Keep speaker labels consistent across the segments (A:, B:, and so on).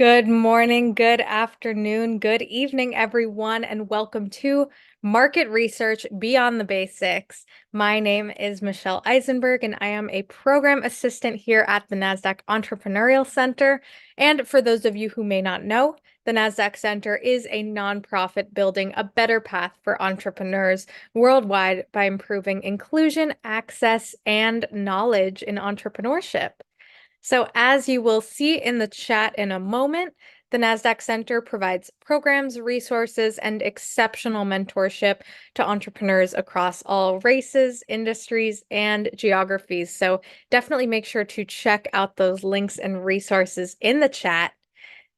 A: Good morning, good afternoon, good evening, everyone, and welcome to Market Research Beyond the Basics. My name is Michelle Eisenberg, and I am a program assistant here at the Nasdaq Entrepreneurial Center. And for those of you who may not know, the Nasdaq Center is a nonprofit building a better path for entrepreneurs worldwide by improving inclusion, access, and knowledge in entrepreneurship. So as you will see in the chat in a moment, the NASDAQ Center provides programs, resources, and exceptional mentorship to entrepreneurs across all races, industries, and geographies. So definitely make sure to check out those links and resources in the chat.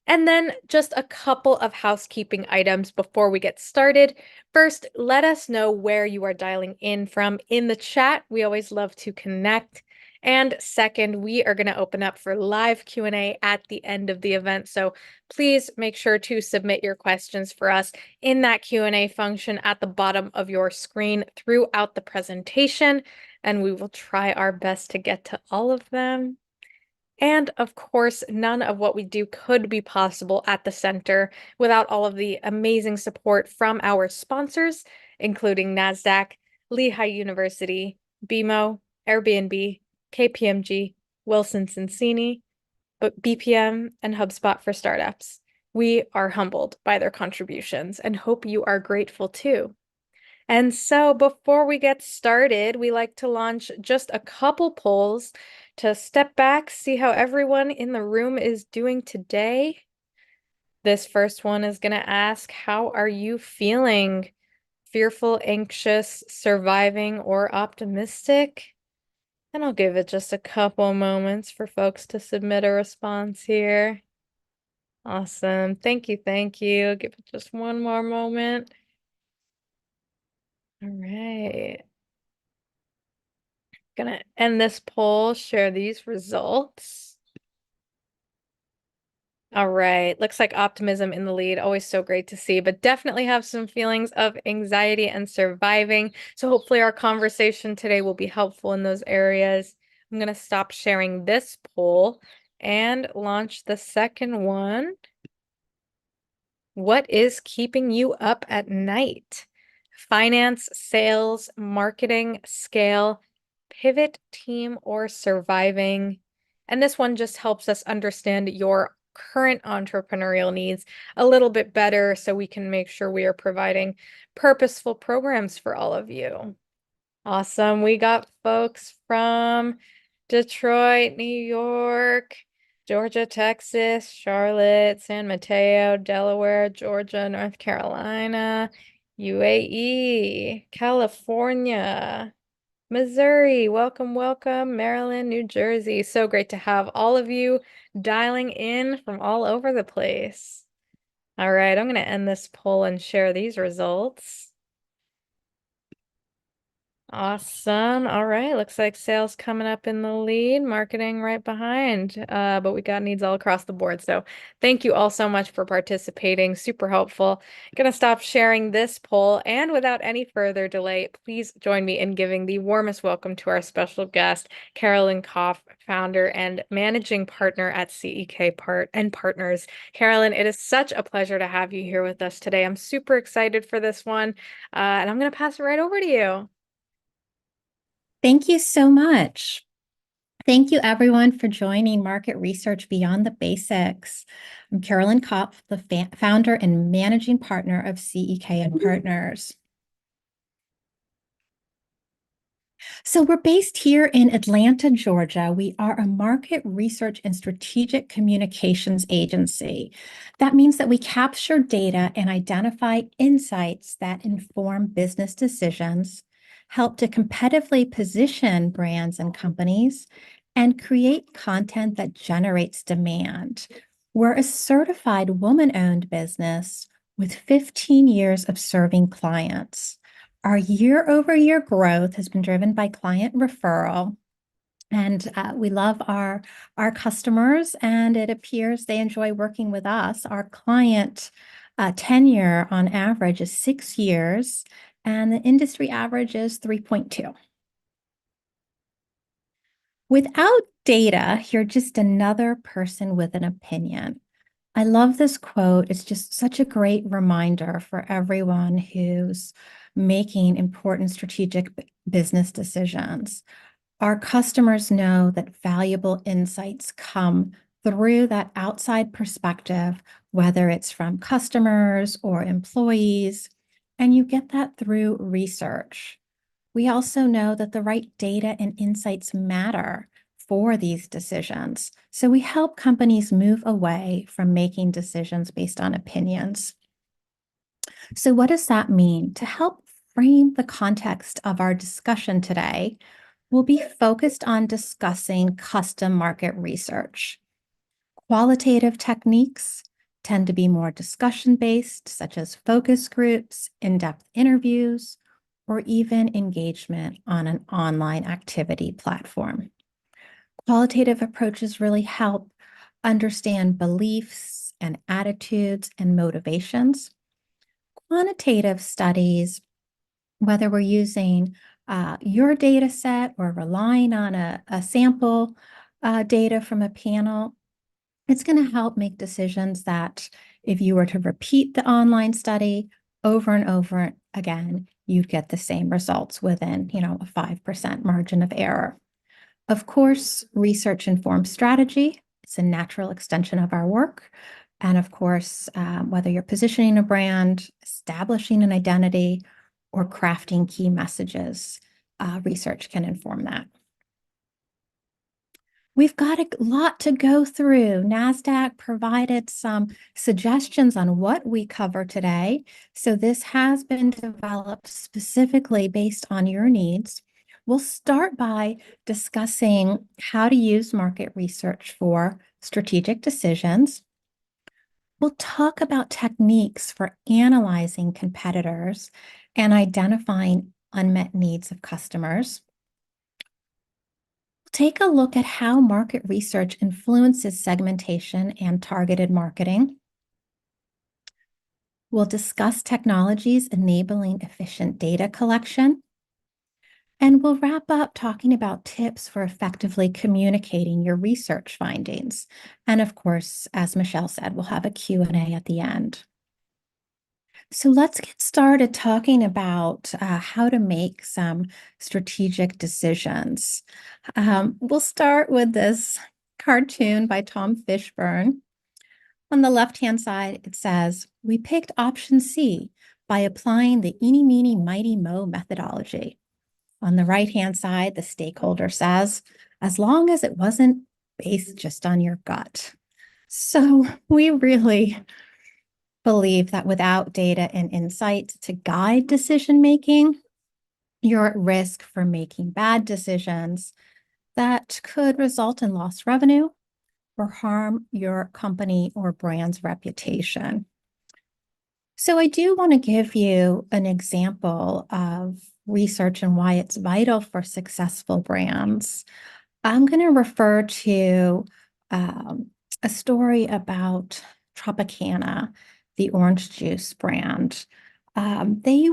A: And then just a couple of housekeeping items before we get started. First, let us know where you are dialing in from in the chat. We always love to connect. And second, we are going to open up for live Q&A at the end of the event. So please make sure to submit your questions for us in that Q&A function at the bottom of your screen throughout the presentation, and we will try our best to get to all of them. And of course, none of what we do could be possible at the center without all of the amazing support from our sponsors, including NASDAQ, Lehigh University, BMO, Airbnb, KPMG, Wilson Sonsini, BPM, and HubSpot for startups. We are humbled by their contributions and hope you are grateful too. And so before we get started, we like to launch just a couple polls to step back, see how everyone in the room is doing today. This first one is going to ask, how are you feeling? Fearful, anxious, surviving, or optimistic? And I'll give it just a couple moments for folks to submit a response here. Awesome. Thank you. Thank you. Give it just one more moment. All right. Gonna end this poll, share these results. All right, looks like optimism in the lead, always so great to see, but definitely have some feelings of anxiety and surviving. So hopefully our conversation today will be helpful in those areas. I'm gonna stop sharing this poll and launch the second one. What is keeping you up at night? Finance, sales, marketing, scale, pivot, team, or surviving? And this one just helps us understand your current entrepreneurial needs a little bit better so we can make sure we are providing purposeful programs for all of you. Awesome. We got folks from Detroit, New York, Georgia, Texas, Charlotte, San Mateo, Delaware, Georgia, North Carolina, UAE, California, Missouri. Welcome, welcome, Maryland, New Jersey. So great to have all of you dialing in from all over the place. All right, I'm going to end this poll and share these results. Awesome. All right. Looks like sales coming up in the lead, marketing right behind. But we got needs all across the board. So thank you all so much for participating. Super helpful. Gonna stop sharing this poll. And without any further delay, please join me in giving the warmest welcome to our special guest, Carolyn Kopf, founder and managing partner at C.E.K and Partners. Carolyn, it is such a pleasure to have you here with us today. I'm super excited for this one. And I'm gonna pass it right over to you.
B: Thank you so much. Thank you, everyone, for joining Market Research Beyond the Basics. I'm Carolyn Kopf, the founder and managing partner of C.E.K and Partners. So we're based here in Atlanta, Georgia. We are a market research and strategic communications agency. That means that we capture data and identify insights that inform business decisions, help to competitively position brands and companies, and create content that generates demand. We're a certified woman-owned business with 15 years of serving clients. Our year-over-year growth has been driven by client referral, and we love our customers, and it appears they enjoy working with us. Our client tenure on average is 6 years, and the industry average is 3.2. Without data, you're just another person with an opinion. I love this quote. It's just such a great reminder for everyone who's making important strategic business decisions. Our customers know that valuable insights come through that outside perspective, whether it's from customers or employees, and you get that through research. We also know that the right data and insights matter for these decisions. So we help companies move away from making decisions based on opinions. So, what does that mean? To help frame the context of our discussion today, we'll be focused on discussing custom market research. Qualitative techniques tend to be more discussion-based, such as focus groups, in-depth interviews, or even engagement on an online activity platform. Qualitative approaches really help understand beliefs and attitudes and motivations. Quantitative studies, whether we're using your data set or relying on a sample data from a panel, it's going to help make decisions that if you were to repeat the online study over and over again, you'd get the same results within, a 5% margin of error. Of course, research informed strategy. It's a natural extension of our work. And of course, whether you're positioning a brand, establishing an identity, or crafting key messages, research can inform that. We've got a lot to go through. Nasdaq provided some suggestions on what we cover today. So this has been developed specifically based on your needs. We'll start by discussing how to use market research for strategic decisions. We'll talk about techniques for analyzing competitors and identifying unmet needs of customers. Take a look at how market research influences segmentation and targeted marketing. We'll discuss technologies enabling efficient data collection. And we'll wrap up talking about tips for effectively communicating your research findings. And of course, as Michelle said, we'll have a Q&A at the end. So let's get started talking about how to make some strategic decisions. We'll start with this cartoon by Tom Fishburne. On the left-hand side, it says, we picked option C by applying the eeny, meeny, mighty, mo methodology. On the right-hand side, the stakeholder says, as long as it wasn't based just on your gut. So we really believe that without data and insight to guide decision-making, you're at risk for making bad decisions that could result in lost revenue or harm your company or brand's reputation. So I do want to give you an example of research and why it's vital for successful brands. I'm going to refer to a story about Tropicana, the orange juice brand. They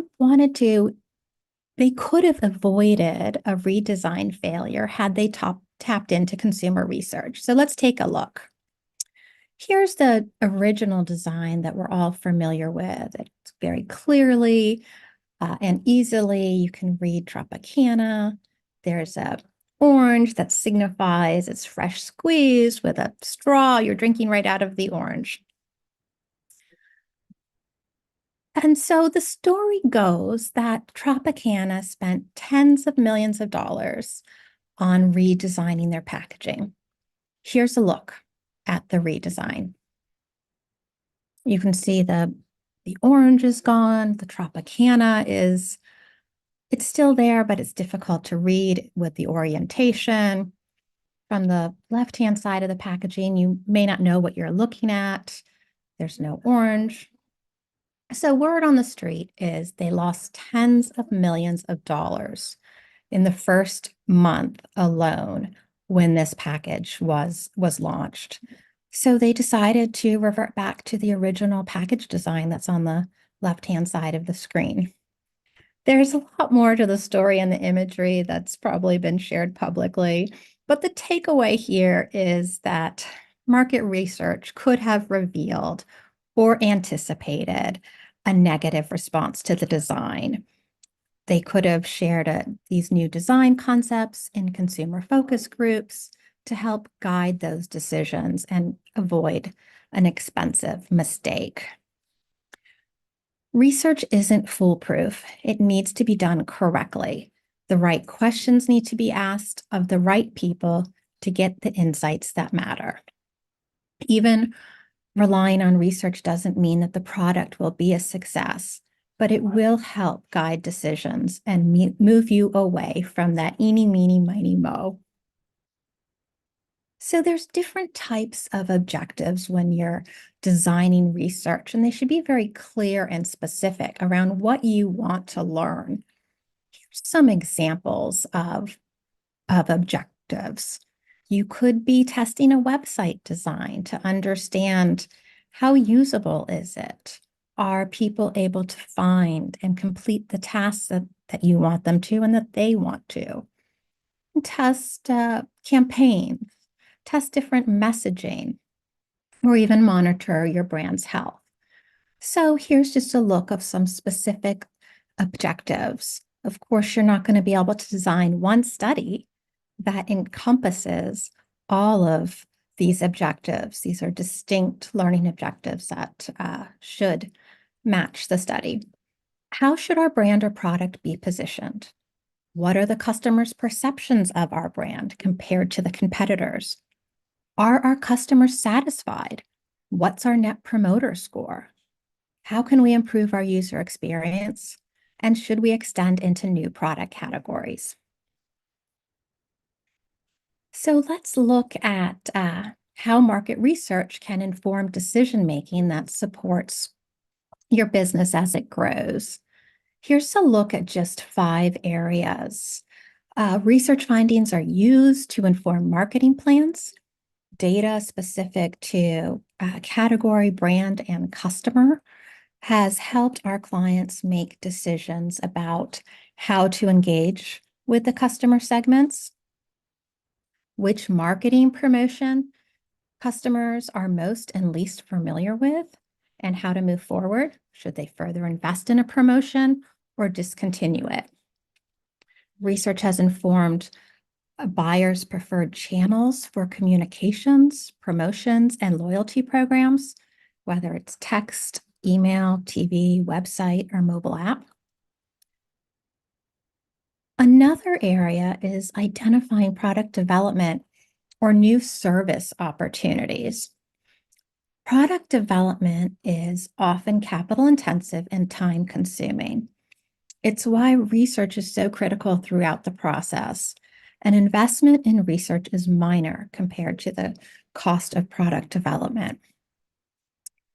B: could have avoided a redesign failure had they tapped into consumer research. So let's take a look. Here's the original design that we're all familiar with. It's very clearly and easily, you can read Tropicana. There's a orange that signifies it's fresh squeezed with a straw. You're drinking right out of the orange. And so the story goes that Tropicana spent tens of millions of dollars on redesigning their packaging. Here's a look at the redesign. You can see the orange is gone. The Tropicana it's still there, but it's difficult to read with the orientation. From the left-hand side of the packaging, you may not know what you're looking at. There's no orange. So word on the street is they lost tens of millions of dollars in the first month alone when this package was launched. So they decided to revert back to the original package design that's on the left-hand side of the screen. There's a lot more to the story and the imagery that's probably been shared publicly, but the takeaway here is that market research could have revealed or anticipated a negative response to the design. They could have shared these new design concepts in consumer focus groups to help guide those decisions and avoid an expensive mistake. Research isn't foolproof. It needs to be done correctly. The right questions need to be asked of the right people to get the insights that matter. Even relying on research doesn't mean that the product will be a success, but it will help guide decisions and move you away from that eeny, meeny, miny, mo. So there's different types of objectives when you're designing research, and they should be very clear and specific around what you want to learn. Here's some examples of objectives. You could be testing a website design to understand how usable is it? Are people able to find and complete the tasks that you want them to and that they want to? Test campaigns, test different messaging, or even monitor your brand's health. So here's just a look of some specific objectives. Of course, you're not going to be able to design one study that encompasses all of these objectives. These are distinct learning objectives that should match the study. How should our brand or product be positioned? What are the customers' perceptions of our brand compared to the competitors? Are our customers satisfied? What's our net promoter score? How can we improve our user experience? And should we extend into new product categories? So let's look at how market research can inform decision-making that supports your business as it grows. Here's a look at just 5 areas. Research findings are used to inform marketing plans. Data specific to category, brand, and customer has helped our clients make decisions about how to engage with the customer segments, which marketing promotion customers are most and least familiar with, and how to move forward. Should they further invest in a promotion or discontinue it? Research has informed buyers' preferred channels for communications, promotions, and loyalty programs, whether it's text, email, TV, website, or mobile app. Another area is identifying product development or new service opportunities. Product development is often capital intensive and time consuming. It's why research is so critical throughout the process. An investment in research is minor compared to the cost of product development.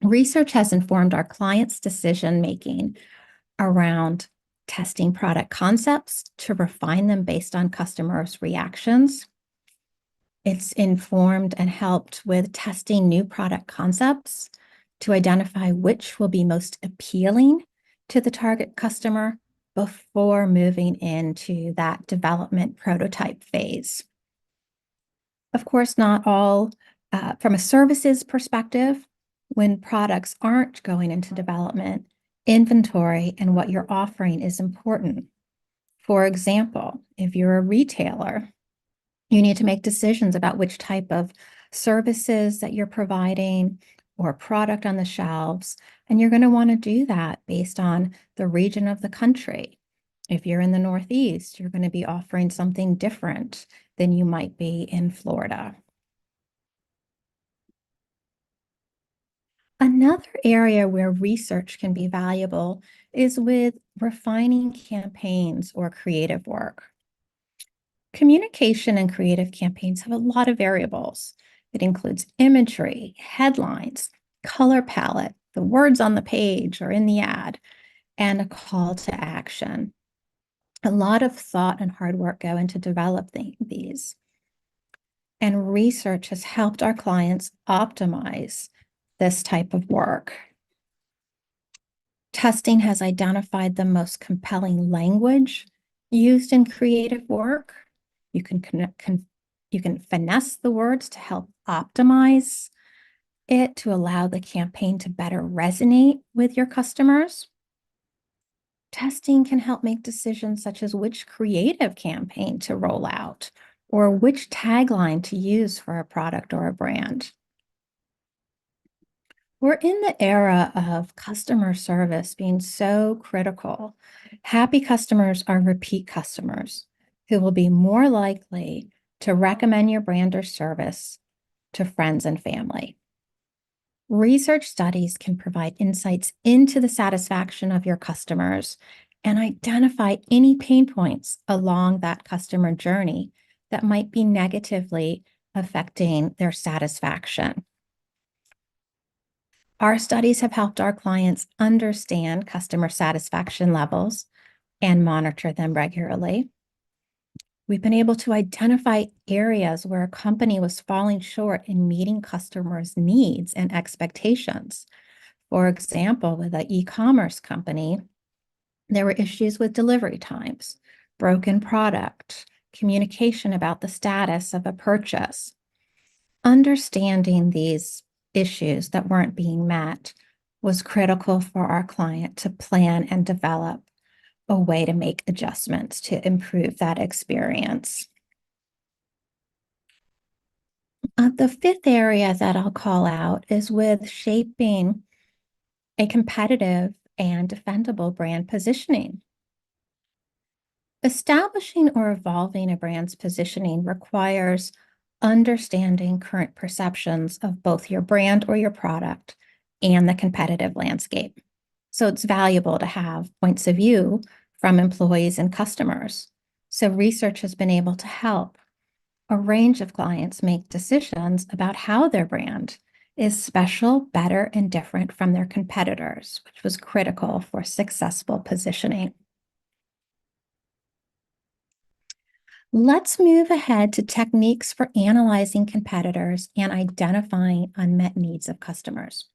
B: Research has informed our clients' decision-making around testing product concepts to refine them based on customers' reactions. It's informed and helped with testing new product concepts to identify which will be most appealing to the target customer before moving into that development prototype phase. Of course, not all, from a services perspective, when products aren't going into development, inventory and what you're offering is important. For example, if you're a retailer, you need to make decisions about which type of services that you're providing or product on the shelves, and you're going to want to do that based on the region of the country. If you're in the Northeast, you're going to be offering something different than you might be in Florida. Another area where research can be valuable is with refining campaigns or creative work. Communication and creative campaigns have a lot of variables. It includes imagery, headlines, color palette, the words on the page or in the ad, and a call to action. A lot of thought and hard work go into developing these. And research has helped our clients optimize this type of work. Testing has identified the most compelling language used in creative work. You can You can finesse the words to help optimize it to allow the campaign to better resonate with your customers. Testing can help make decisions such as which creative campaign to roll out or which tagline to use for a product or a brand. We're in the era of customer service being so critical. Happy customers are repeat customers who will be more likely to recommend your brand or service to friends and family. Research studies can provide insights into the satisfaction of your customers and identify any pain points along that customer journey that might be negatively affecting their satisfaction. Our studies have helped our clients understand customer satisfaction levels and monitor them regularly. We've been able to identify areas where a company was falling short in meeting customers' needs and expectations. For example, with an e-commerce company, there were issues with delivery times, broken product, communication about the status of a purchase. Understanding these issues that weren't being met was critical for our client to plan and develop a way to make adjustments to improve that experience. The fifth area that I'll call out is with shaping a competitive and defendable brand positioning. Establishing or evolving a brand's positioning requires understanding current perceptions of both your brand or your product and the competitive landscape. So it's valuable to have points of view from employees and customers. So research has been able to help a range of clients make decisions about how their brand is special, better, and different from their competitors, which was critical for successful positioning. Let's move ahead to techniques for analyzing competitors and identifying unmet needs of customers.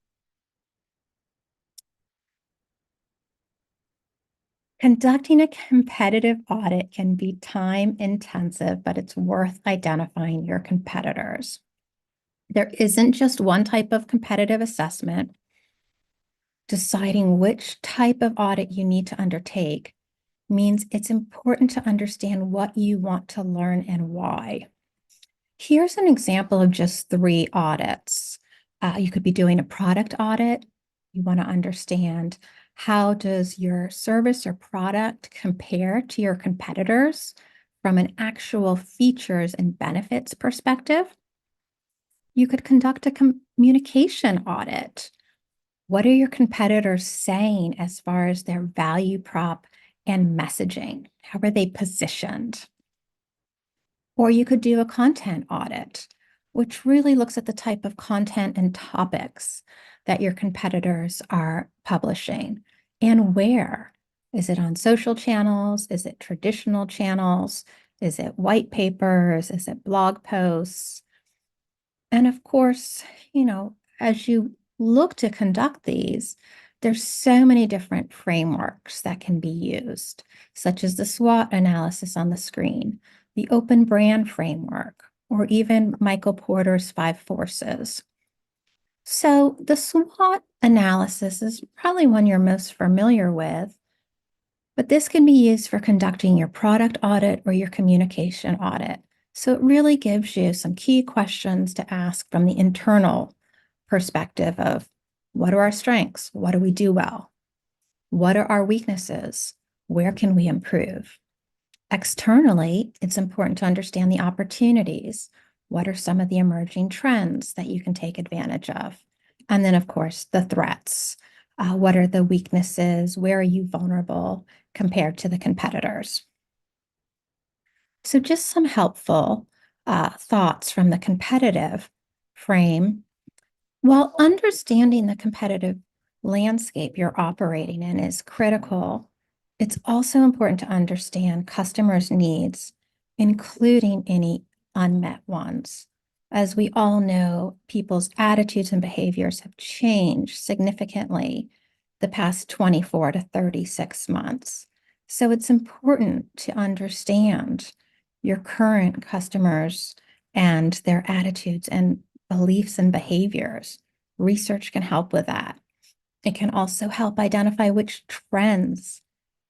B: Conducting a competitive audit can be time intensive, but it's worth identifying your competitors. There isn't just one type of competitive assessment. Deciding which type of audit you need to undertake means it's important to understand what you want to learn and why. Here's an example of just 3 audits. You could be doing a product audit. You want to understand how does your service or product compare to your competitors from an actual features and benefits perspective. You could conduct a communication audit. What are your competitors saying as far as their value prop and messaging? How are they positioned? Or you could do a content audit, which really looks at the type of content and topics that your competitors are publishing and where. Is it on social channels? Is it traditional channels? Is it white papers? Is it blog posts? And of course, as you look to conduct these, there's so many different frameworks that can be used, such as the SWOT analysis on the screen, the open brand framework, or even Michael Porter's 5 forces. So the SWOT analysis is probably one you're most familiar with, but this can be used for conducting your product audit or your communication audit. So it really gives you some key questions to ask from the internal perspective of what are our strengths? What do we do well? What are our weaknesses? Where can we improve? Externally, it's important to understand the opportunities. What are some of the emerging trends that you can take advantage of? And then, of course, the threats. What are the weaknesses? Where are you vulnerable compared to the competitors? So just some helpful thoughts from the competitive frame. While understanding the competitive landscape you're operating in is critical, it's also important to understand customers' needs, including any unmet ones. As we all know, people's attitudes and behaviors have changed significantly the past 24 to 36 months. So it's important to understand your current customers' and their attitudes and beliefs and behaviors. Research can help with that. It can also help identify which trends,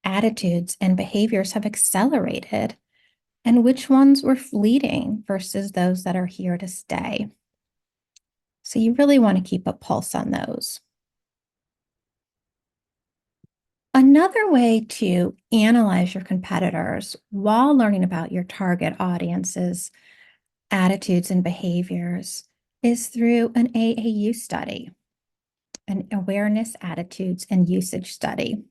B: attitudes, and behaviors have accelerated and which ones were fleeting versus those that are here to stay. So you really want to keep a pulse on those. Another way to analyze your competitors while learning about your target audience's attitudes and behaviors is through an AAU study, an awareness, attitudes, and usage study.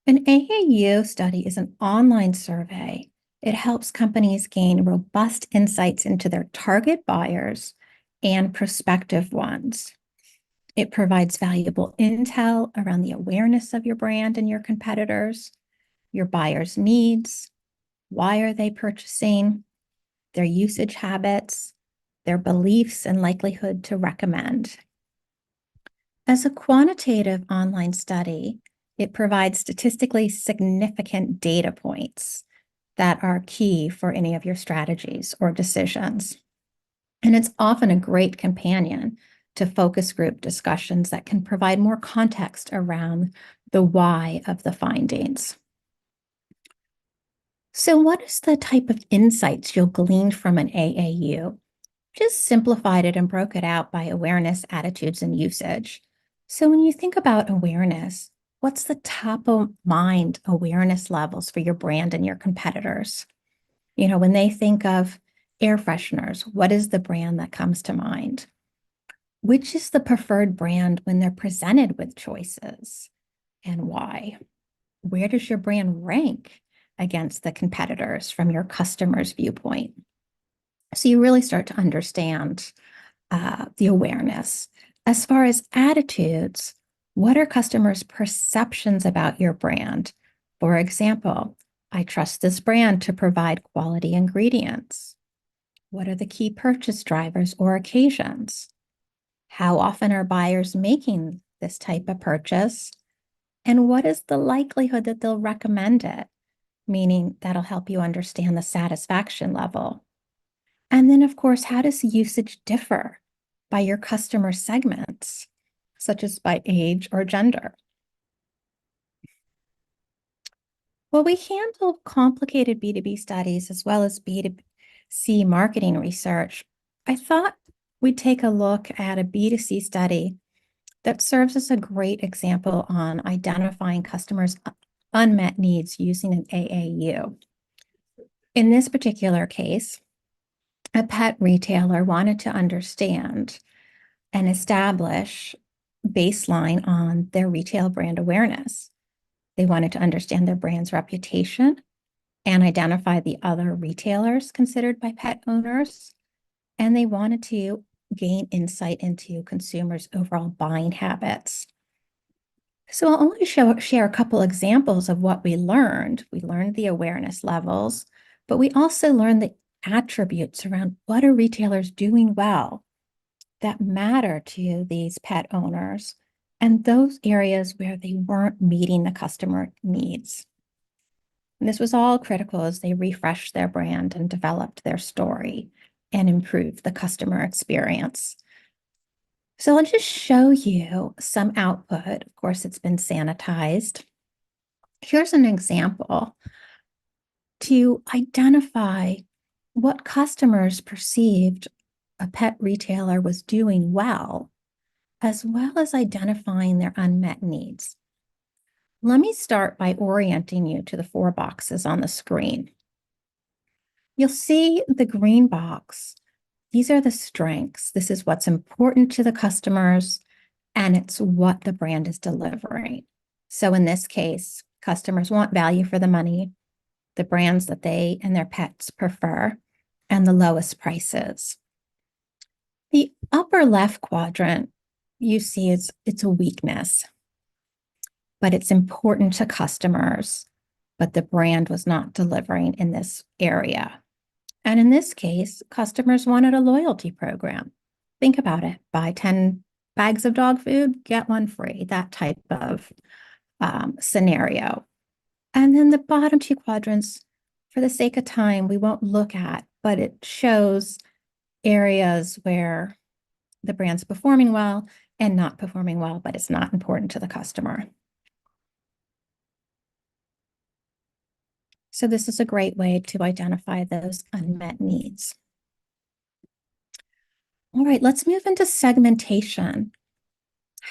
B: An AAU study is an online survey. It helps companies gain robust insights into their target buyers and prospective ones. It provides valuable intel around the awareness of your brand and your competitors, your buyers' needs, why are they purchasing, their usage habits, their beliefs and likelihood to recommend. As a quantitative online study, it provides statistically significant data points that are key for any of your strategies or decisions. And it's often a great companion to focus group discussions that can provide more context around the why of the findings. So what is the type of insights you'll glean from an AAU? Just simplified it and broke it out by awareness, attitudes, and usage. So when you think about awareness, what's the top of mind awareness levels for your brand and your competitors? You know, when they think of air fresheners, what is the brand that comes to mind? Which is the preferred brand when they're presented with choices and why? Where does your brand rank against the competitors from your customer's viewpoint? So you really start to understand the awareness. As far as attitudes, what are customers' perceptions about your brand? For example, I trust this brand to provide quality ingredients. What are the key purchase drivers or occasions? How often are buyers making this type of purchase? And what is the likelihood that they'll recommend it? Meaning that'll help you understand the satisfaction level. And then, of course, how does usage differ by your customer segments, such as by age or gender? Well, we handle complicated B2B studies as well as B2C marketing research. I thought we'd take a look at a B2C study that serves as a great example on identifying customers' unmet needs using an AAU. In this particular case, a pet retailer wanted to understand and establish baseline on their retail brand awareness. They wanted to understand their brand's reputation and identify the other retailers considered by pet owners. And they wanted to gain insight into consumers' overall buying habits. So I'll only share a couple examples of what we learned. We learned the awareness levels, but we also learned the attributes around what are retailers doing well that matter to these pet owners and those areas where they weren't meeting the customer needs. And this was all critical as they refreshed their brand and developed their story and improved the customer experience. So I'll just show you some output. Of course, it's been sanitized. Here's an example to identify what customers perceived a pet retailer was doing well, as well as identifying their unmet needs. Let me start by orienting you to the 4 boxes on the screen. You'll see the green box. These are the strengths. This is what's important to the customers, and it's what the brand is delivering. So in this case, customers want value for the money, the brands that they and their pets prefer, and the lowest prices. The upper left quadrant, you see it's a weakness, but it's important to customers, but the brand was not delivering in this area. And in this case, customers wanted a loyalty program. Think about it. Buy 10 bags of dog food, get one free, that type of scenario. And then the bottom 2 quadrants, for the sake of time, we won't look at, but it shows areas where the brand's performing well and not performing well, but it's not important to the customer. So this is a great way to identify those unmet needs. All right, let's move into segmentation.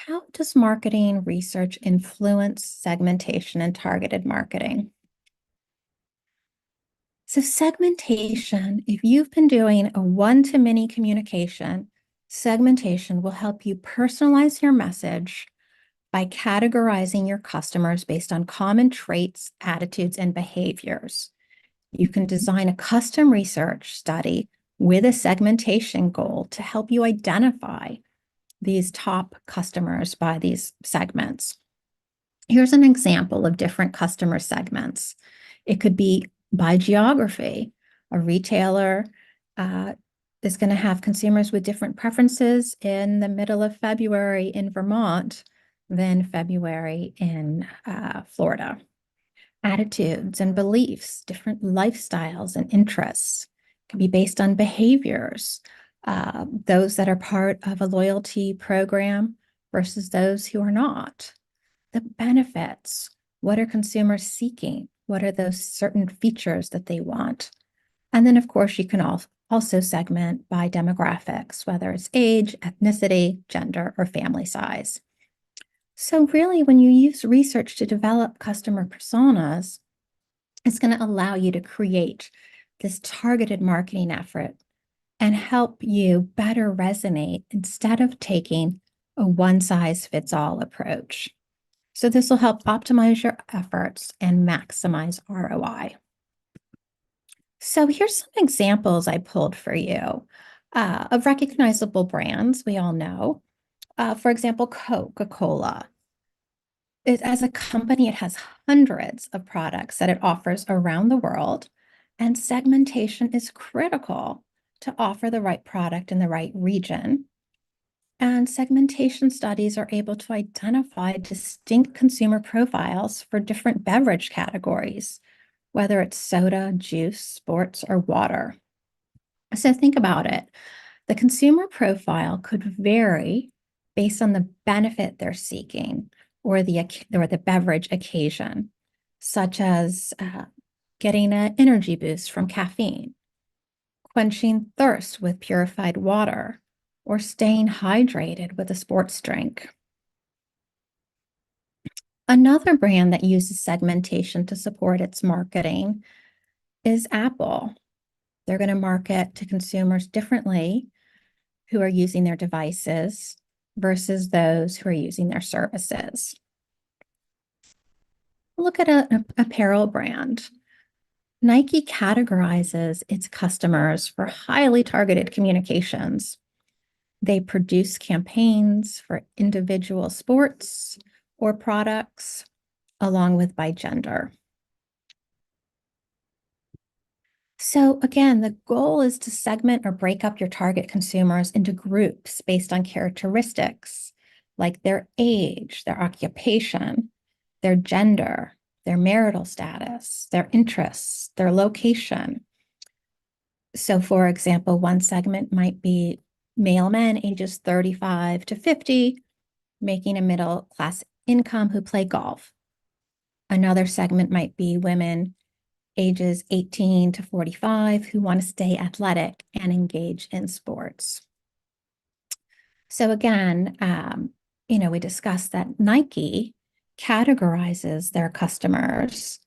B: How does marketing research influence segmentation and targeted marketing? So segmentation, if you've been doing a one-to-many communication, segmentation will help you personalize your message by categorizing your customers based on common traits, attitudes, and behaviors. You can design a custom research study with a segmentation goal to help you identify these top customers by these segments. Here's an example of different customer segments. It could be by geography. A retailer is going to have consumers with different preferences in the middle of February in Vermont than February in Florida. Attitudes and beliefs, different lifestyles and interests can be based on behaviors. Those that are part of a loyalty program versus those who are not. The benefits, what are consumers seeking? What are those certain features that they want? And then, of course, you can also segment by demographics, whether it's age, ethnicity, gender, or family size. So really, when you use research to develop customer personas, it's going to allow you to create this targeted marketing effort and help you better resonate instead of taking a one-size-fits-all approach. So this will help optimize your efforts and maximize ROI. So here's some examples I pulled for you of recognizable brands we all know. For example, Coca-Cola. As a company, it has hundreds of products that it offers around the world, and segmentation is critical to offer the right product in the right region. And segmentation studies are able to identify distinct consumer profiles for different beverage categories, whether it's soda, juice, sports, or water. So think about it. The consumer profile could vary based on the benefit they're seeking or the beverage occasion, such as getting an energy boost from caffeine, quenching thirst with purified water, or staying hydrated with a sports drink. Another brand that uses segmentation to support its marketing is Apple. They're going to market to consumers differently who are using their devices versus those who are using their services. Look at an apparel brand. Nike categorizes its customers for highly targeted communications. They produce campaigns for individual sports or products, along with by gender. So again, the goal is to segment or break up your target consumers into groups based on characteristics like their age, their occupation, their gender, their marital status, their interests, their location. So for example, one segment might be male men ages 35 to 50, making a middle class income who play golf. Another segment might be women ages 18 to 45 who want to stay athletic and engage in sports. So again, we discussed that Nike categorizes their customers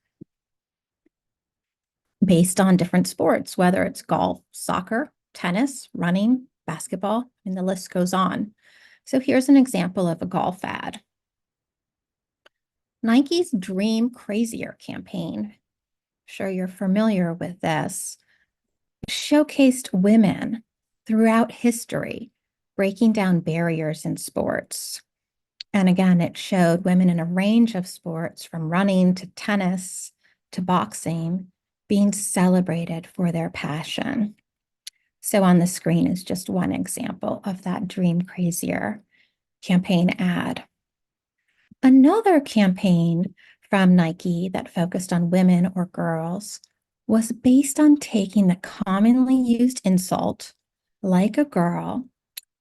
B: based on different sports, whether it's golf, soccer, tennis, running, basketball, and the list goes on. So here's an example of a golf ad. Nike's Dream Crazier campaign, sure you're familiar with this, showcased women throughout history, breaking down barriers in sports. And again, it showed women in a range of sports from running to tennis to boxing being celebrated for their passion. So on the screen is just one example of that Dream Crazier campaign ad. Another campaign from Nike that focused on women or girls was based on taking the commonly used insult like a girl,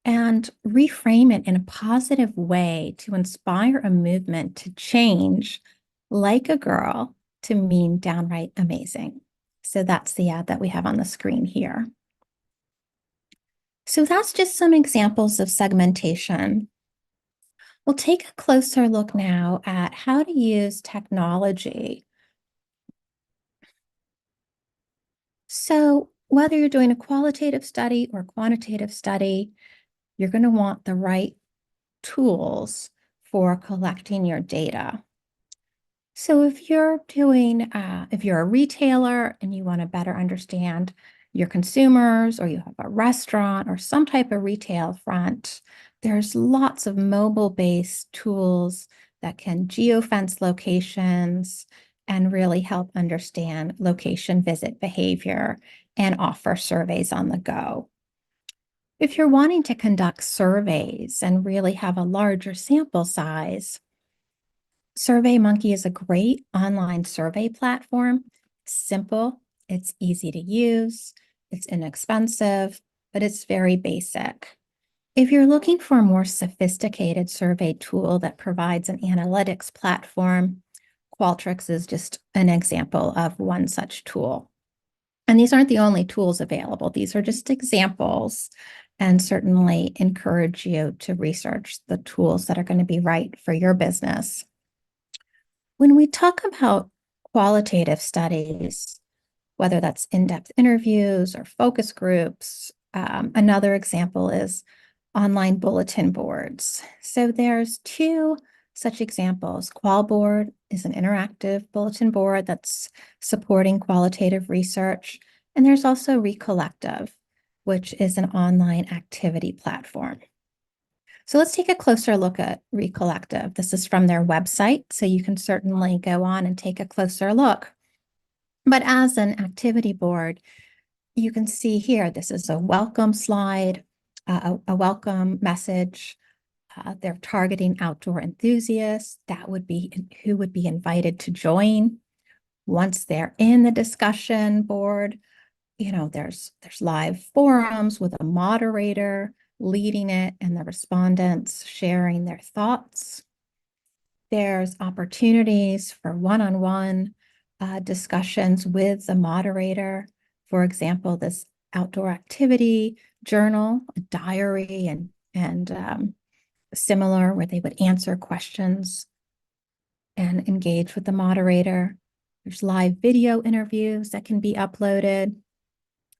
B: and reframe it in a positive way to inspire a movement to change like a girl to mean downright amazing. So that's the ad that we have on the screen here. So that's just some examples of segmentation. We'll take a closer look now at how to use technology. So whether you're doing a qualitative study or quantitative study, you're going to want the right tools for collecting your data. So if you're a retailer and you want to better understand your consumers, or you have a restaurant or some type of retail front, there's lots of mobile-based tools that can geofence locations and really help understand location visit behavior and offer surveys on the go. If you're wanting to conduct surveys and really have a larger sample size, SurveyMonkey is a great online survey platform. Simple, it's easy to use, it's inexpensive, but it's very basic. If you're looking for a more sophisticated survey tool that provides an analytics platform, Qualtrics is just an example of one such tool. And these aren't the only tools available. These are just examples, and certainly encourage you to research the tools that are going to be right for your business. When we talk about qualitative studies, whether that's in-depth interviews or focus groups, another example is online bulletin boards. So there's two such examples. Qualboard is an interactive bulletin board that's supporting qualitative research. And there's also Recollective, which is an online activity platform. So let's take a closer look at Recollective. This is from their website, so you can certainly go on and take a closer look. But as an activity board, you can see here, this is a welcome slide, a welcome message. They're targeting outdoor enthusiasts. That would be who would be invited to join. Once they're in the discussion board, there's live forums with a moderator leading it and the respondents sharing their thoughts. There's opportunities for one-on-one discussions with the moderator. For example, this outdoor activity journal, a diary, and similar, where they would answer questions and engage with the moderator. There's live video interviews that can be uploaded.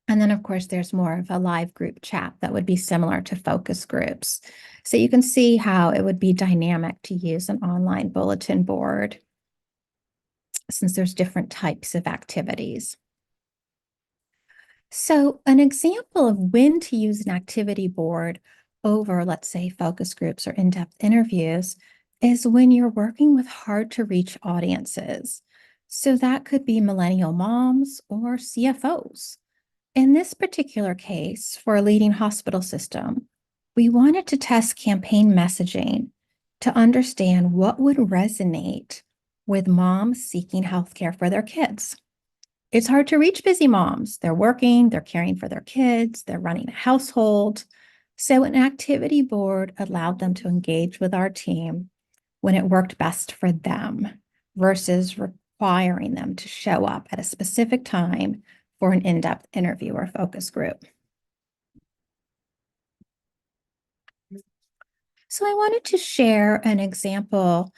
B: And then, of course, there's more of a live group chat that would be similar to focus groups. So you can see how it would be dynamic to use an online bulletin board, since there's different types of activities. So an example of when to use an activity board over, let's say, focus groups or in-depth interviews is when you're working with hard-to-reach audiences. So that could be millennial moms or CFOs. In this particular case, for a leading hospital system, we wanted to test campaign messaging to understand what would resonate with moms seeking healthcare for their kids. It's hard to reach busy moms. They're working, they're caring for their kids, they're running a household. So an activity board allowed them to engage with our team when it worked best for them versus requiring them to show up at a specific time for an in-depth interview or focus group. So I wanted to share an example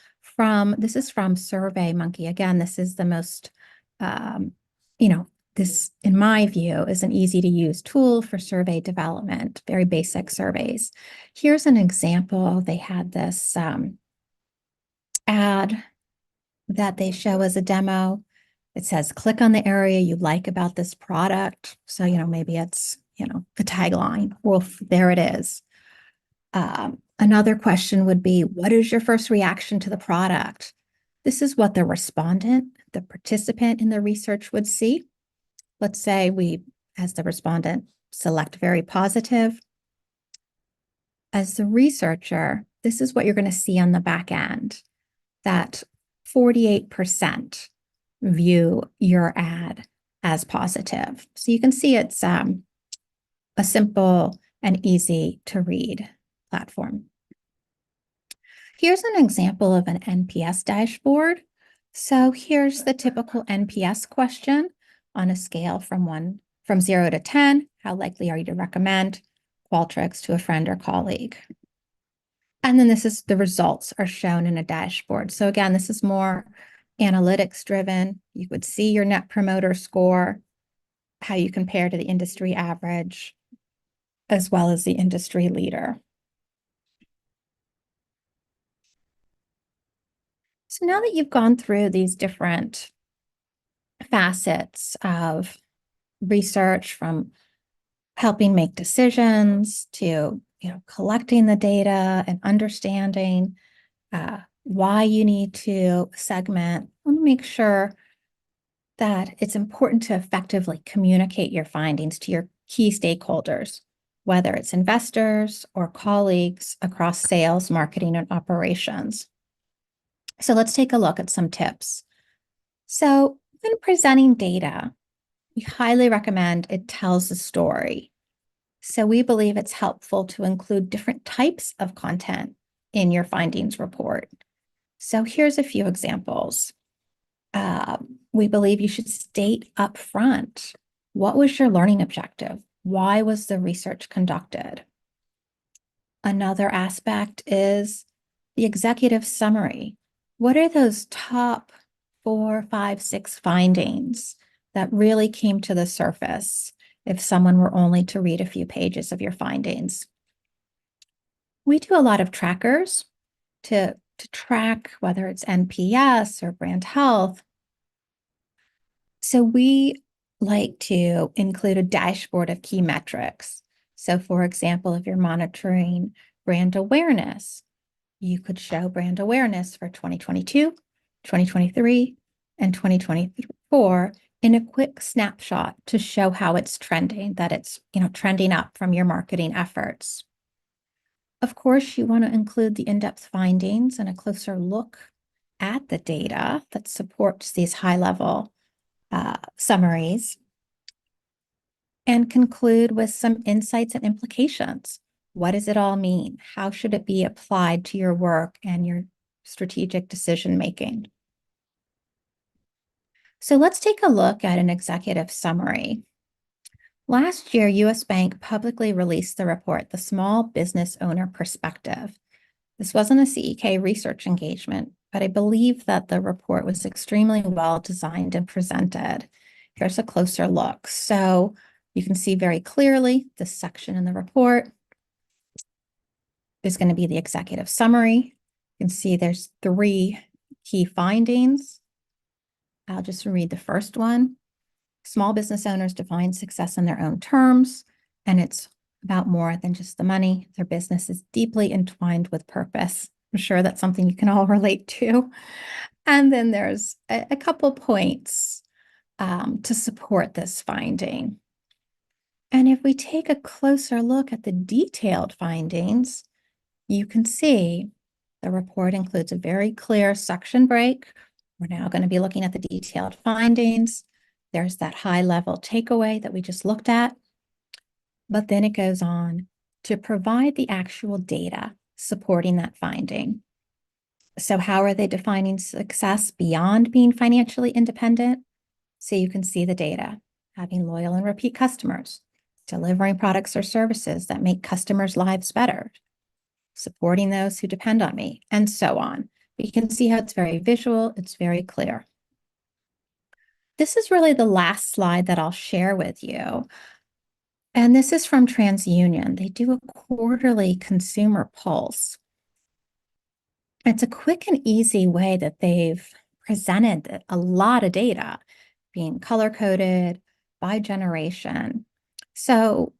B: this is from SurveyMonkey. Again, this is the most, this, in my view, is an easy to use tool for survey development, very basic surveys. Here's an example. They had this ad that they show as a demo. It says, click on the area you like about this product. So, maybe it's, the tagline. Well, there it is. Another question would be, what is your first reaction to the product? This is what the respondent, the participant in the research would see. Let's say we, as the respondent, select very positive. As the researcher, this is what you're going to see on the back end, that 48% view your ad as positive. So you can see it's a simple and easy to read platform. Here's an example of an NPS dashboard. So here's the typical NPS question on a scale from 0 to 10. How likely are you to recommend Qualtrics to a friend or colleague? And then the results are shown in a dashboard. So again, this is more analytics driven. You would see your net promoter score, how you compare to the industry average, as well as the industry leader. So now that you've gone through these different facets of research, from helping make decisions to collecting the data and understanding why you need to segment, I want to make sure that it's important to effectively communicate your findings to your key stakeholders, whether it's investors or colleagues across sales, marketing, and operations. So let's take a look at some tips. So when presenting data, we highly recommend it tells a story. So we believe it's helpful to include different types of content in your findings report. So here's a few examples. We believe you should state up front, what was your learning objective? Why was the research conducted? Another aspect is the executive summary. What are those top 4, 5, 6 findings that really came to the surface if someone were only to read a few pages of your findings? We do a lot of trackers to track whether it's NPS or brand health. So we like to include a dashboard of key metrics. So for example, if you're monitoring brand awareness, you could show brand awareness for 2022, 2023, and 2024 in a quick snapshot to show how it's trending, that it's trending up from your marketing efforts. Of course, you want to include the in-depth findings and a closer look at the data that supports these high-level summaries, and conclude with some insights and implications. What does it all mean? How should it be applied to your work and your strategic decision making? So let's take a look at an executive summary. Last year, US Bank publicly released the report, The Small Business Owner Perspective. This wasn't a C.E.K research engagement, but I believe that the report was extremely well designed and presented. Here's a closer look. So you can see very clearly this section in the report is going to be the executive summary. You can see there's 3 key findings. I'll just read the first one. Small business owners define success in their own terms, and it's about more than just the money. Their business is deeply entwined with purpose. I'm sure that's something you can all relate to. And then there's a couple points to support this finding. And if we take a closer look at the detailed findings, you can see the report includes a very clear section break. We're now going to be looking at the detailed findings. There's that high-level takeaway that we just looked at. But then it goes on to provide the actual data supporting that finding. So how are they defining success beyond being financially independent? So you can see the data, having loyal and repeat customers, delivering products or services that make customers' lives better, supporting those who depend on me, and so on. But you can see how it's very visual, it's very clear. This is really the last slide that I'll share with you. And this is from TransUnion. They do a quarterly consumer pulse. It's a quick and easy way that they've presented a lot of data, being color-coded by generation. So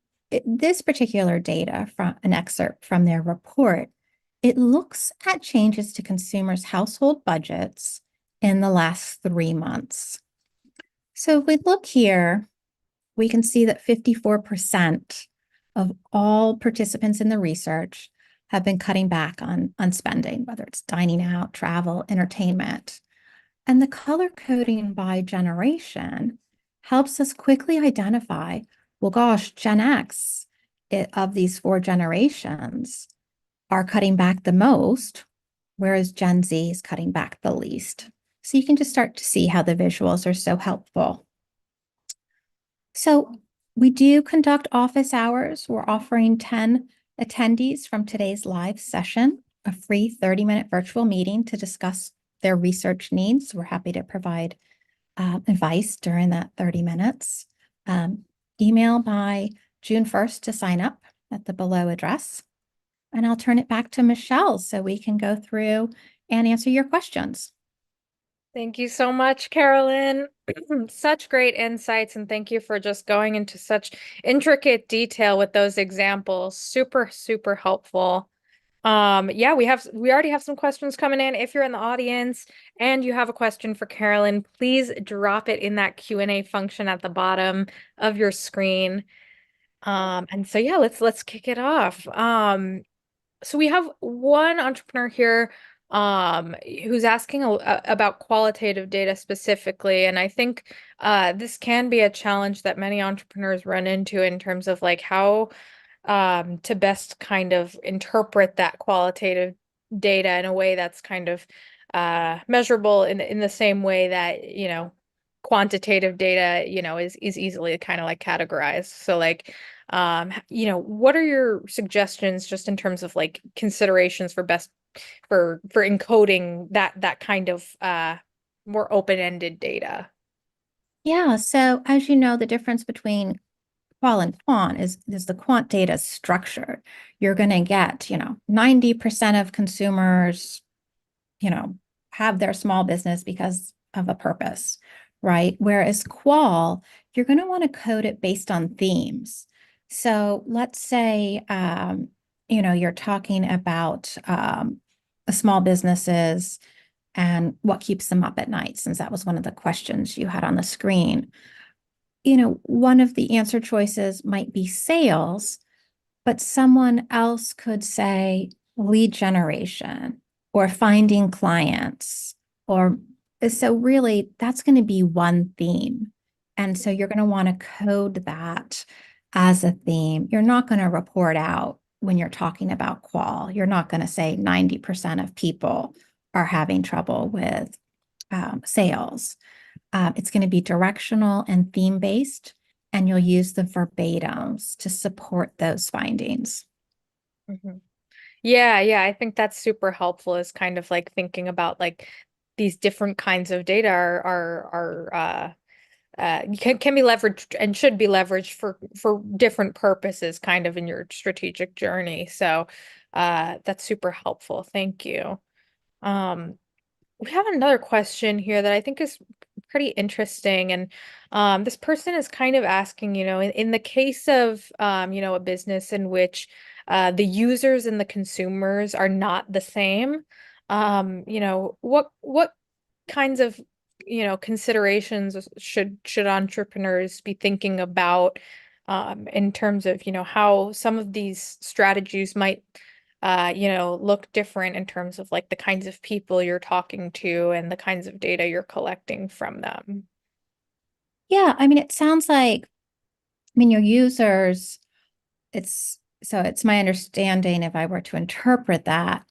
B: this particular data, from an excerpt from their report, it looks at changes to consumers' household budgets in the last 3 months. So if we look here, we can see that 54% of all participants in the research have been cutting back on spending, whether it's dining out, travel, entertainment. And the color coding by generation helps us quickly identify, well, gosh, Gen X, of these four generations are cutting back the most, whereas Gen Z is cutting back the least. So you can just start to see how the visuals are so helpful. So we do conduct office hours. We're offering 10 attendees from today's live session a free 30-minute virtual meeting to discuss their research needs. We're happy to provide advice during that 30 minutes. Email by June 1st to sign up at the below address. And I'll turn it back to Michelle so we can go through and answer your questions.
A: Thank you so much, Carolyn. Such great insights, and thank you for just going into such intricate detail with those examples. Super, super helpful. Yeah, we already have some questions coming in. If you're in the audience and you have a question for Carolyn, please drop it in that Q&A function at the bottom of your screen. And so yeah, let's kick it off. So we have one entrepreneur here who's asking about qualitative data specifically, and I think this can be a challenge that many entrepreneurs run into in terms of like how to best kind of interpret that qualitative data in a way that's kind of measurable in the same way that, quantitative data, is easily kind of like categorized. So like, what are your suggestions just in terms of like considerations for best for encoding that kind of more open-ended data?
B: Yeah, so as you know, the difference between qual and quant is the quant data structured. You're going to get, 90% of consumers, have their small business because of a purpose, right? Whereas qual, you're going to want to code it based on themes. So let's say, you're talking about small businesses and what keeps them up at night, since that was one of the questions you had on the screen. One of the answer choices might be sales, but someone else could say lead generation or finding clients. Or so really, that's going to be one theme. And so you're going to want to code that as a theme. You're not going to report out when you're talking about qual. You're not going to say 90% of people are having trouble with sales. It's going to be directional and theme-based, and you'll use the verbatims to support those findings.
A: Mhm. Yeah, I think that's super helpful is kind of like thinking about like these different kinds of data can be leveraged and should be leveraged for different purposes kind of in your strategic journey. So that's super helpful. Thank you. Um, we have another question here that I think is pretty interesting. And this person is kind of asking, in the case of, a business in which the users and the consumers are not the same, what kinds of, considerations should entrepreneurs be thinking about in terms of, how some of these strategies might look different in terms of like the kinds of people you're talking to and the kinds of data you're collecting from them.
B: Yeah, I mean, it sounds like, your users, it's my understanding, if I were to interpret that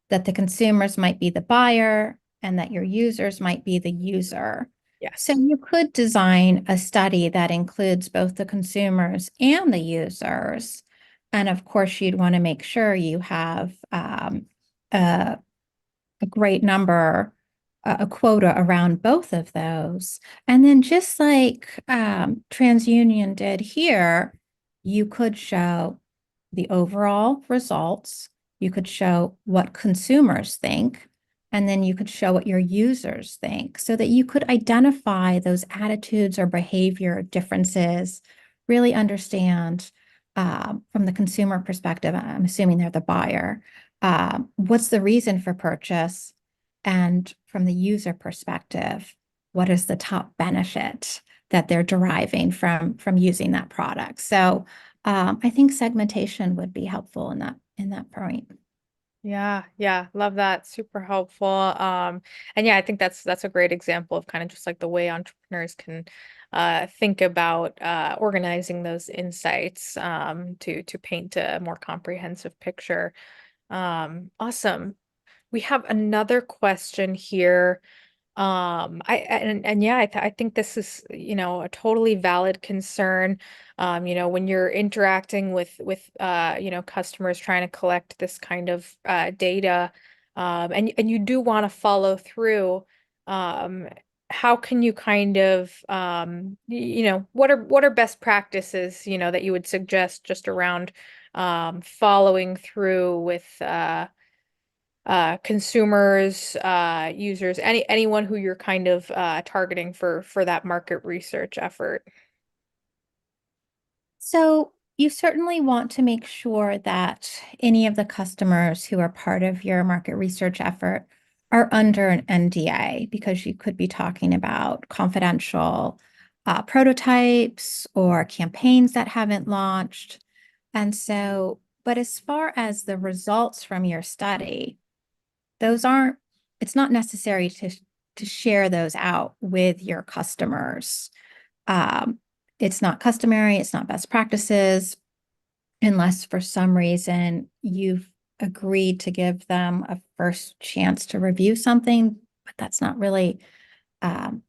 B: the consumers might be the buyer and that your users might be the user. So
A: Yes.
B: you could design a study that includes both the consumers and the users. And of course, you'd want to make sure you have a, a great number, a quota around both of those. And then just like TransUnion did here, you could show the overall results. You could show what consumers think, and then you could show what your users think so that you could identify those attitudes or behavior differences, really understand from the consumer perspective, I'm assuming they're the buyer, what's the reason for purchase? And from the user perspective, what is the top benefit that they're deriving from using that product? So I think segmentation would be helpful in that point.
A: Yeah, love that. Super helpful. And yeah, I think that's a great example of kind of just like the way entrepreneurs can think about organizing those insights to paint a more comprehensive picture. Awesome. We have another question here. And yeah, I think this is, a totally valid concern. When you're interacting with customers trying to collect this kind of data, and you do want to follow through, um, how can you kind of, what are best practices, that you would suggest just around following through with consumers, users, anyone who you're kind of targeting for that market research effort.
B: So you certainly want to make sure that any of the customers who are part of your market research effort are under an NDA because you could be talking about confidential prototypes or campaigns that haven't launched. And so, but as far as the results from your study, those aren't, it's not necessary to share those out with your customers. Um, it's not customary, it's not best practices, unless for some reason you've agreed to give them a first chance to review something, but that's not really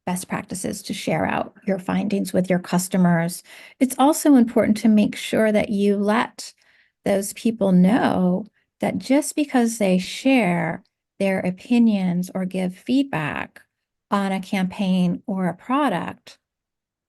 B: best practices to share out your findings with your customers. It's also important to make sure that you let those people know that just because they share their opinions or give feedback on a campaign or a product,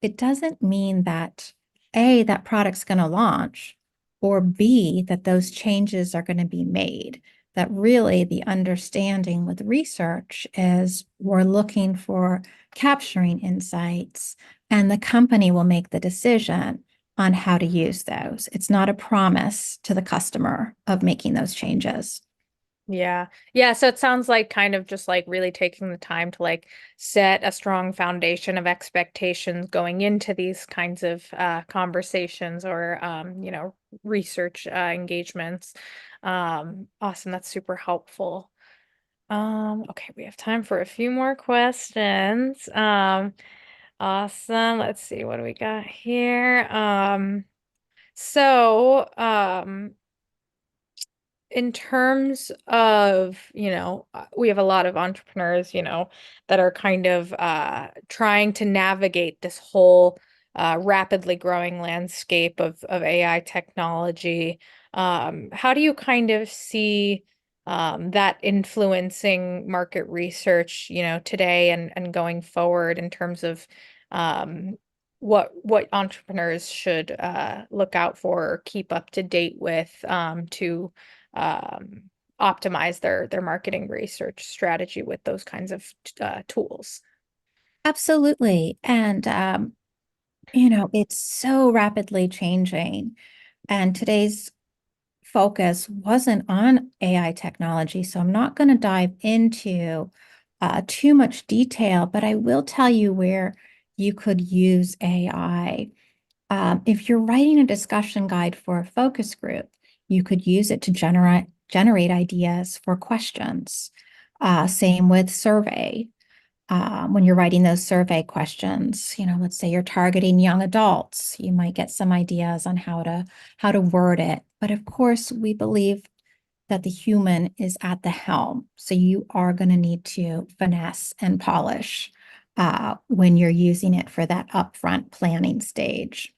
B: it doesn't mean that A, that product's going to launch, or B, that those changes are going to be made. That really the understanding with research is we're looking for capturing insights, and the company will make the decision on how to use those. It's not a promise to the customer of making those changes.
A: Yeah. Yeah. So it sounds like kind of just like really taking the time to like set a strong foundation of expectations going into these kinds of conversations or research engagements. Awesome. That's super helpful. Okay, we have time for a few more questions. Awesome. Let's see, what do we got here? So, in terms of, we have a lot of entrepreneurs, that are kind of trying to navigate this whole rapidly growing landscape of AI technology. How do you kind of see that influencing market research, today and going forward in terms of what entrepreneurs should look out for or keep up to date with to um, optimize their marketing research strategy with those kinds of tools.
B: Absolutely. And, it's so rapidly changing. And today's focus wasn't on AI technology, so I'm not going to dive into too much detail, but I will tell you where you could use AI. If you're writing a discussion guide for a focus group, you could use it to generate ideas for questions. Same with survey. When you're writing those survey questions, let's say you're targeting young adults, you might get some ideas on how to word it. But of course, we believe that the human is at the helm, so you are going to need to finesse and polish when you're using it for that upfront planning stage.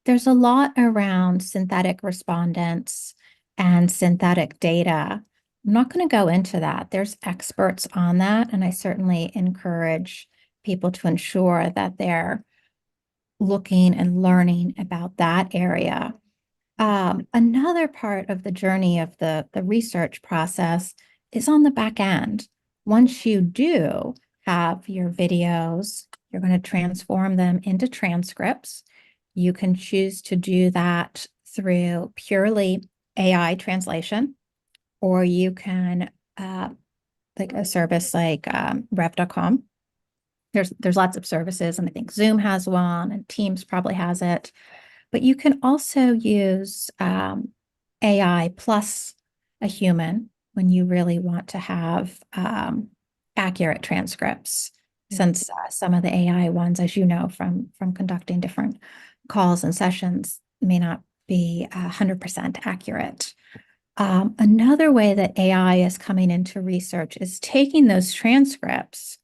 B: There's a lot around synthetic respondents and synthetic data. I'm not going to go into that. There's experts on that, and I certainly encourage people to ensure that they're looking and learning about that area. Another part of the journey of the research process is on the back end. Once you do have your videos, you're going to transform them into transcripts. You can choose to do that through purely AI translation, or you can like a service like rev.com. There's lots of services, and I think Zoom has one, and Teams probably has it. But you can also use AI plus a human when you really want to have accurate transcripts.
A: Mhm.
B: since some of the AI ones, as you know, from conducting different calls and sessions, may not be 100% accurate. Another way that AI is coming into research is taking those transcripts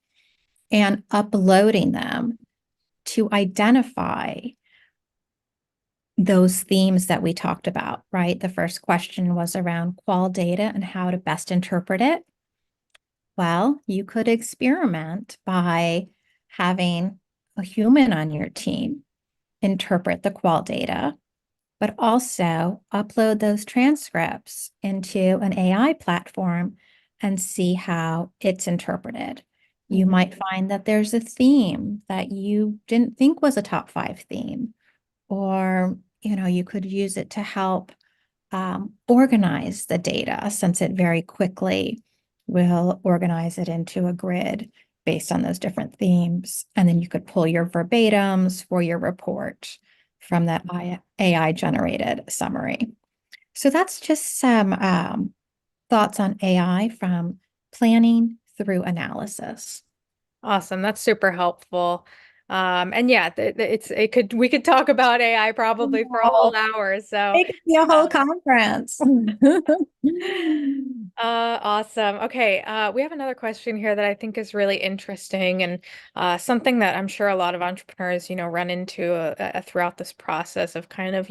B: and uploading them to identify those themes that we talked about, right? The first question was around qual data and how to best interpret it. Well, you could experiment by having a human on your team interpret the qual data, but also upload those transcripts into an AI platform and see how it's interpreted. You
A: Mhm.
B: might find that there's a theme that you didn't think was a top 5 theme, or you could use it to help organize the data, since it very quickly will organize it into a grid based on those different themes. And then you could pull your verbatims for your report from that AI generated summary. So that's just some thoughts on AI from planning through analysis.
A: Awesome. That's super helpful. And yeah, we could talk about AI probably for a whole
B: Oh,
A: hour. So,
B: it could be a whole
A: um,
B: conference.
A: Awesome. Okay. We have another question here that I think is really interesting and something that I'm sure a lot of entrepreneurs, run into throughout this process of kind of,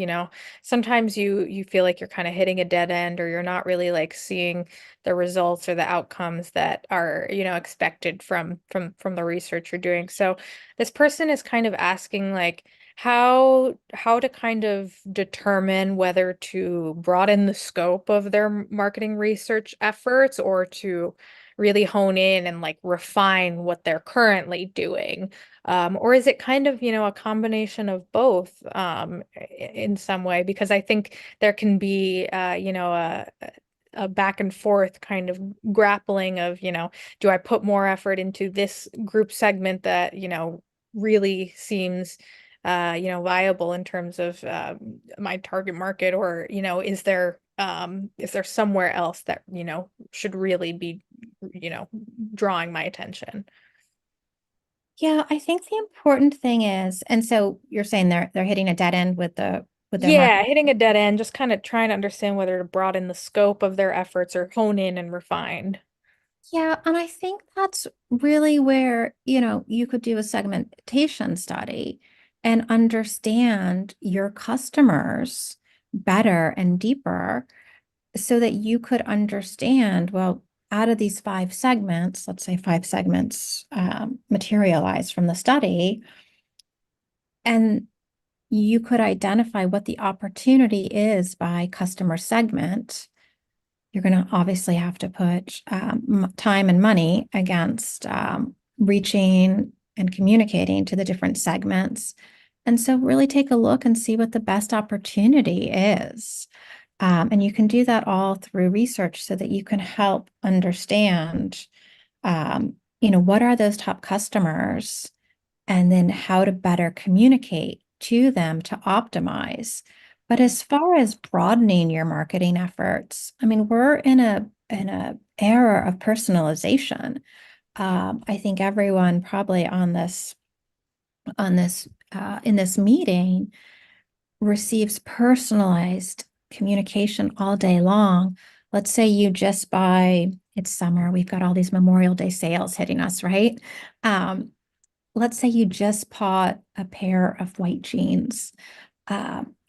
A: sometimes you feel like you're kind of hitting a dead end or you're not really like seeing the results or the outcomes that are, expected from the research you're doing. So this person is kind of asking like, how to kind of determine whether to broaden the scope of their marketing research efforts or to really hone in and like refine what they're currently doing. Or is it kind of, a combination of both in some way? Because I think there can be, a back and forth kind of grappling of, do I put more effort into this group segment that, really seems viable in terms of my target market, or, is there somewhere else that, should really be, drawing my attention?
B: Yeah, I think the important thing is, and so you're saying they're hitting a dead end with their
A: Yeah,
B: market.
A: hitting a dead end, just kind of trying to understand whether to broaden the scope of their efforts or hone in and refine.
B: Yeah, and I think that's really where, you could do a segmentation study and understand your customers better and deeper so that you could understand, well, out of these 5 segments, let's say 5 segments materialize from the study, and you could identify what the opportunity is by customer segment. You're going to obviously have to put time and money against reaching and communicating to the different segments. And so really take a look and see what the best opportunity is. And you can do that all through research so that you can help understand, what are those top customers, and then how to better communicate to them to optimize. But as far as broadening your marketing efforts, I mean, we're in a era of personalization. I think everyone probably on this in this meeting receives personalized communication all day long. Let's say you just buy, it's summer, we've got all these Memorial Day sales hitting us, right? Um, let's say you just bought a pair of white jeans.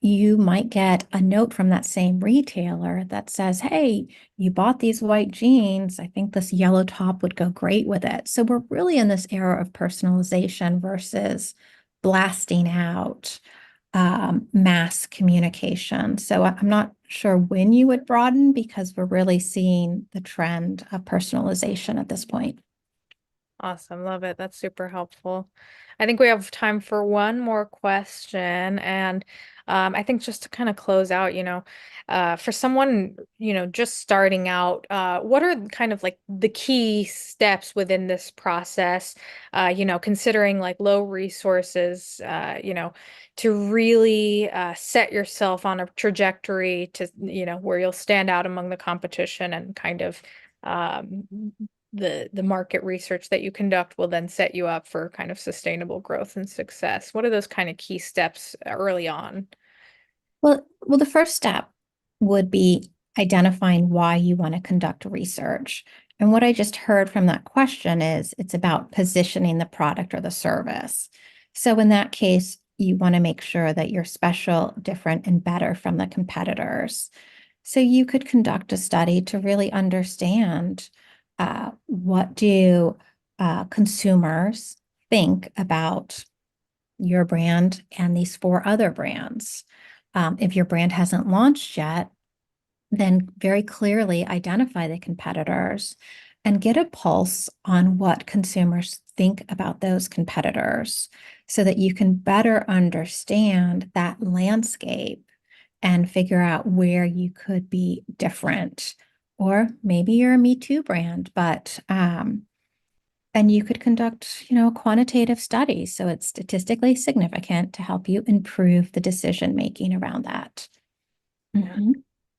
B: You might get a note from that same retailer that says, "Hey, you bought these white jeans. I think this yellow top would go great with it." So we're really in this era of personalization versus blasting out mass communication. So I'm not sure when you would broaden, because we're really seeing the trend of personalization at this point.
A: Awesome. Love it. That's super helpful. I think we have time for one more question. And I think just to kind of close out, for someone, just starting out, what are kind of like the key steps within this process, considering like low resources, to really set yourself on a trajectory to, where you'll stand out among the competition and kind of the market research that you conduct will then set you up for kind of sustainable growth and success. What are those kind of key steps early on?
B: Well, the first step would be identifying why you want to conduct research. And what I just heard from that question is it's about positioning the product or the service. So in that case, you want to make sure that you're special, different, and better from the competitors. So you could conduct a study to really understand what do consumers think about your brand and these four other brands. If your brand hasn't launched yet, then very clearly identify the competitors and get a pulse on what consumers think about those competitors so that you can better understand that landscape and figure out where you could be different. Or maybe you're a Me Too brand, but and you could conduct, quantitative studies. So it's statistically significant to help you improve the decision making around that. Mhm.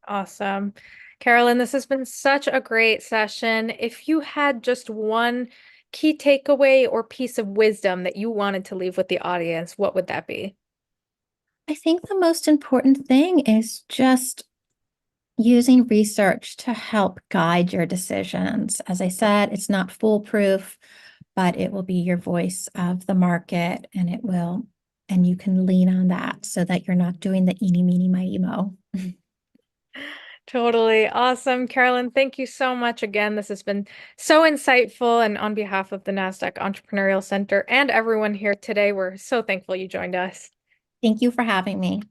A: Awesome. Carolyn, this has been such a great session. If you had just one key takeaway or piece of wisdom that you wanted to leave with the audience, what would that be?
B: I think the most important thing is just using research to help guide your decisions. As I said, it's not foolproof, but it will be your voice of the market and you can lean on that so that you're not doing the eeny, meeny, miny, mo.
A: Totally awesome. Carolyn, thank you so much again. This has been so insightful. And on behalf of the Nasdaq Entrepreneurial Center and everyone here today, we're so thankful you joined us.
B: Thank you for having me.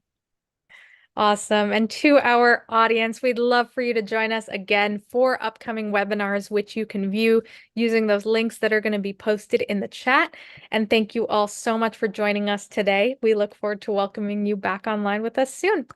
A: Awesome. And to our audience, we'd love for you to join us again for upcoming webinars, which you can view using those links that are going to be posted in the chat. And thank you all so much for joining us today. We look forward to welcoming you back online with us soon.